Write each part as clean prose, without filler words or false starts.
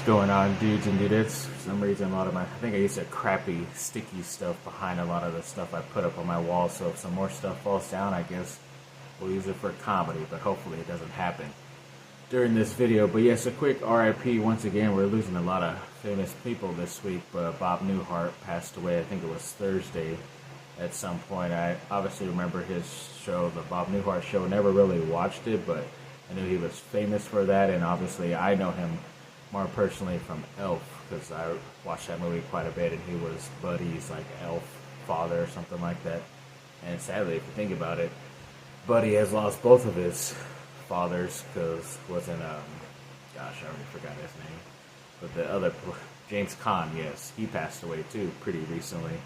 going on, dudes and dudettes? For some reason, a lot of I think I used crappy, sticky stuff behind a lot of the stuff I put up on my wall, so if some more stuff falls down, I guess we'll use it for comedy, but hopefully it doesn't happen during this video. But yes, a quick RIP once again. We're losing a lot of famous people this week, but Bob Newhart passed away, I think it was Thursday at some point. I obviously remember his show, the Bob Newhart Show. Never really watched it, but I knew he was famous for that, and obviously I know him more personally from Elf, because I watched that movie quite a bit, and he was Buddy's like elf father or something like that. And sadly, if you think about it, Buddy has lost both of his fathers, because wasn't gosh, I already forgot his name, but the other James Caan, yes, he passed away too pretty recently,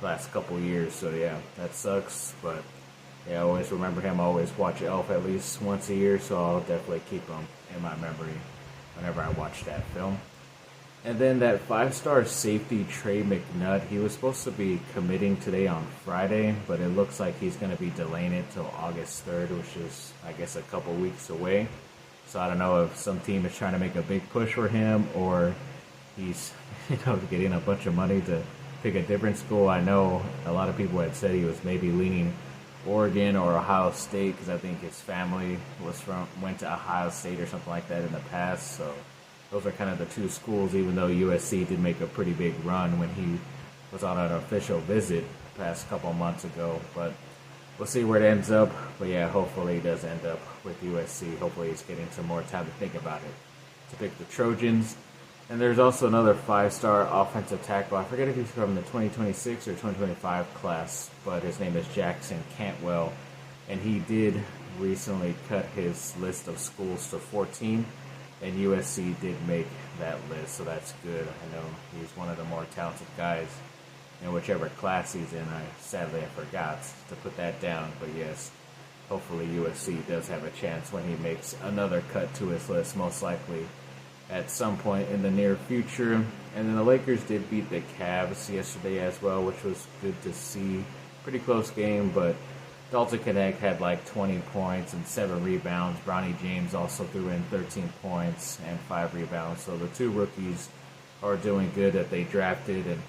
last couple years. So yeah, that sucks, but yeah, I always remember him. I always watch Elf at least once a year, so I'll definitely keep him in my memory whenever I watch that film. And then that 5-star safety Trey McNutt, he was supposed to be committing today on Friday, but it looks like he's going to be delaying it till August 3rd, which is, I guess, a couple weeks away. So I don't know if some team is trying to make a big push for him, or he's getting a bunch of money to pick a different school. I know a lot of people had said he was maybe leaning Oregon or Ohio State, because I think his family went to Ohio State or something like that in the past. So those are kind of the two schools, even though USC did make a pretty big run when he was on an official visit the past couple months ago. But we'll see where it ends up. But yeah, hopefully he does end up with USC. Hopefully he's getting some more time to think about it, to pick the Trojans. And there's also another 5-star offensive tackle. I forget if he's from the 2026 or 2025 class, but his name is Jackson Cantwell. And he did recently cut his list of schools to 14, and USC did make that list, so that's good. I know he's one of the more talented guys in whichever class he's in. Sadly, I forgot to put that down, but yes, hopefully USC does have a chance when he makes another cut to his list, most likely at some point in the near future. And then the Lakers did beat the Cavs yesterday as well, which was good to see. Pretty close game, but Dalton Connect had like 20 points and 7 rebounds. Bronny James also threw in 13 points and 5 rebounds. So the two rookies are doing good that they drafted, and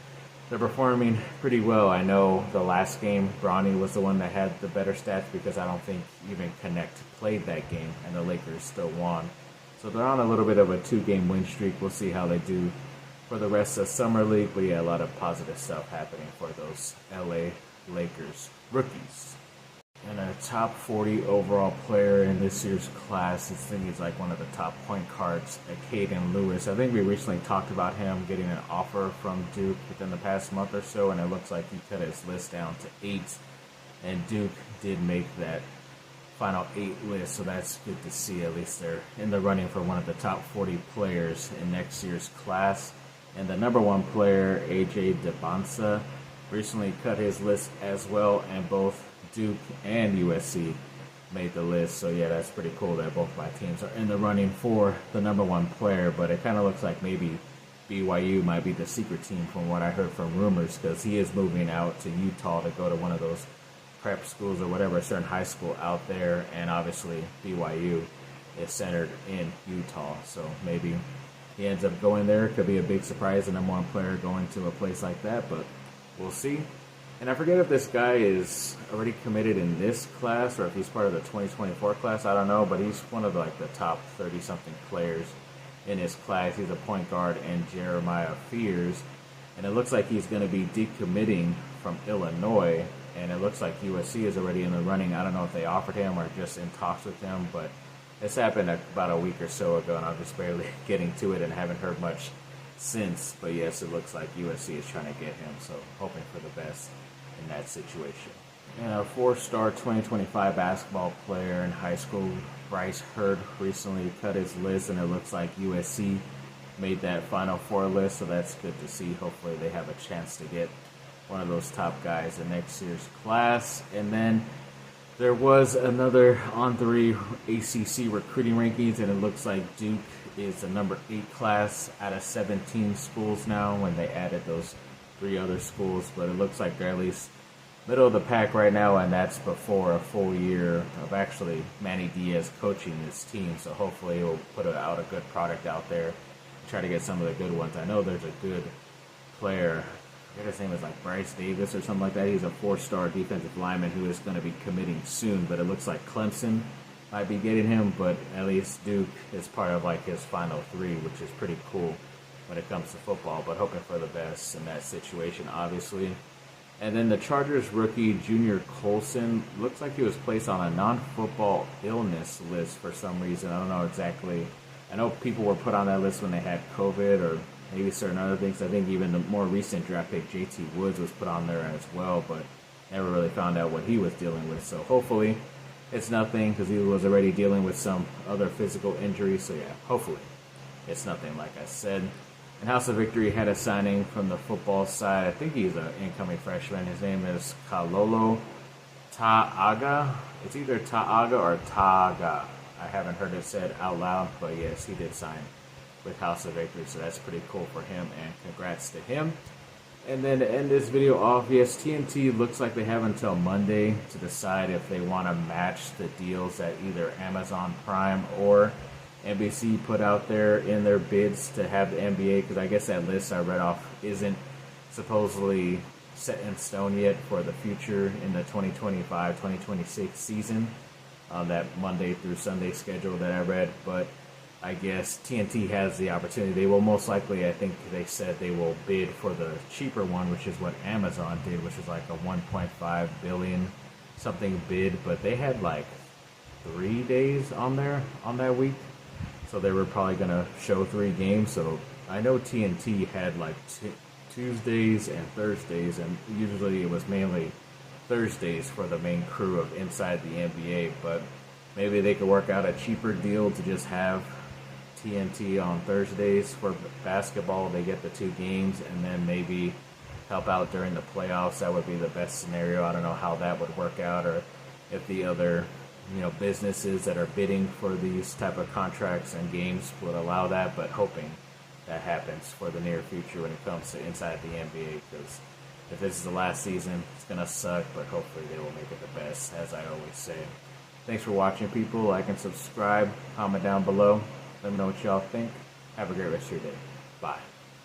they're performing pretty well. I know the last game, Bronny was the one that had the better stats, because I don't think even Connect played that game, and the Lakers still won. So they're on a little bit of a 2-game win streak. We'll see how they do for the rest of Summer League. But yeah, a lot of positive stuff happening for those LA Lakers rookies. And a top 40 overall player in this year's class, this thing is like one of the top point guards, Caden Lewis. I think we recently talked about him getting an offer from Duke within the past month or so, and it looks like he cut his list down to 8. And Duke did make that final 8 list, so that's good to see. At least they're in the running for one of the top 40 players in next year's class. And the number 1 player, AJ DeBonsa, recently cut his list as well, and both Duke and USC made the list. So yeah, that's pretty cool that both my teams are in the running for the number 1 player. But it kind of looks like maybe BYU might be the secret team from what I heard from rumors, because he is moving out to Utah to go to one of those prep schools or whatever, a certain high school out there, and obviously BYU is centered in Utah, so maybe he ends up going there. Could be a big surprise, the number 1 player going to a place like that, but we'll see. And I forget if this guy is already committed in this class or if he's part of the 2024 class, I don't know, but he's one of the top 30-something players in his class. He's a point guard, and Jeremiah Fears, and it looks like he's going to be decommitting from Illinois. And it looks like USC is already in the running. I don't know if they offered him or just in talks with him, but this happened about a week or so ago, and I'm just barely getting to it and haven't heard much since. But yes, it looks like USC is trying to get him, so hoping for the best in that situation. And a 4-star 2025 basketball player in high school, Bryce Hurd, recently cut his list, and it looks like USC made that Final 4 list, so that's good to see. Hopefully they have a chance to get one of those top guys in next year's class. And then there was another On3 ACC recruiting rankings, and it looks like Duke is the number 8 class out of 17 schools now, when they added those 3 other schools. But it looks like they're at least middle of the pack right now, and that's before a full year of actually Manny Diaz coaching this team. So hopefully he'll put out a good product out there try to get some of the good ones. I know there's a good player. I forget his name is like Bryce Davis or something like that. He's a 4-star defensive lineman who is going to be committing soon, but it looks like Clemson might be getting him, but at least Duke is part of like his final 3, which is pretty cool when it comes to football, but hoping for the best in that situation, obviously. And then the Chargers rookie Junior Colson looks like he was placed on a non-football illness list for some reason. I don't know exactly. I know people were put on that list when they had COVID or maybe certain other things. I think even the more recent draft pick, J.T. Woods, was put on there as well, but never really found out what he was dealing with. So hopefully it's nothing, because he was already dealing with some other physical injuries. So yeah, hopefully it's nothing, like I said. And House of Victory had a signing from the football side. I think he's an incoming freshman. His name is Kalolo Ta'aga. It's either Ta'aga or Taga. I haven't heard it said out loud, but yes, he did sign with House of Victory, so that's pretty cool for him, and congrats to him. And then to end this video off, yes, TNT looks like they have until Monday to decide if they want to match the deals that either Amazon Prime or NBC put out there in their bids to have the NBA, because I guess that list I read off isn't supposedly set in stone yet for the future in the 2025-2026 season, that Monday through Sunday schedule that I read. But I guess TNT has the opportunity. They will most likely, I think they said they will bid for the cheaper one, which is what Amazon did, which is like a 1.5 billion something bid, but they had like 3 days on there on that week. So they were probably going to show 3 games. So I know TNT had like Tuesdays and Thursdays, and usually it was mainly Thursdays for the main crew of Inside the NBA. But maybe they could work out a cheaper deal to just have TNT on Thursdays for basketball. They get the 2 games, and then maybe help out during the playoffs. That would be the best scenario. I don't know how that would work out, or if the other businesses that are bidding for these type of contracts and games would allow that, but hoping that happens for the near future when it comes to Inside the NBA, because if this is the last season, it's going to suck, but hopefully they will make it the best, as I always say. Thanks for watching, people. Like and subscribe, comment down below. Let me know what y'all think. Have a great rest of your day. Bye.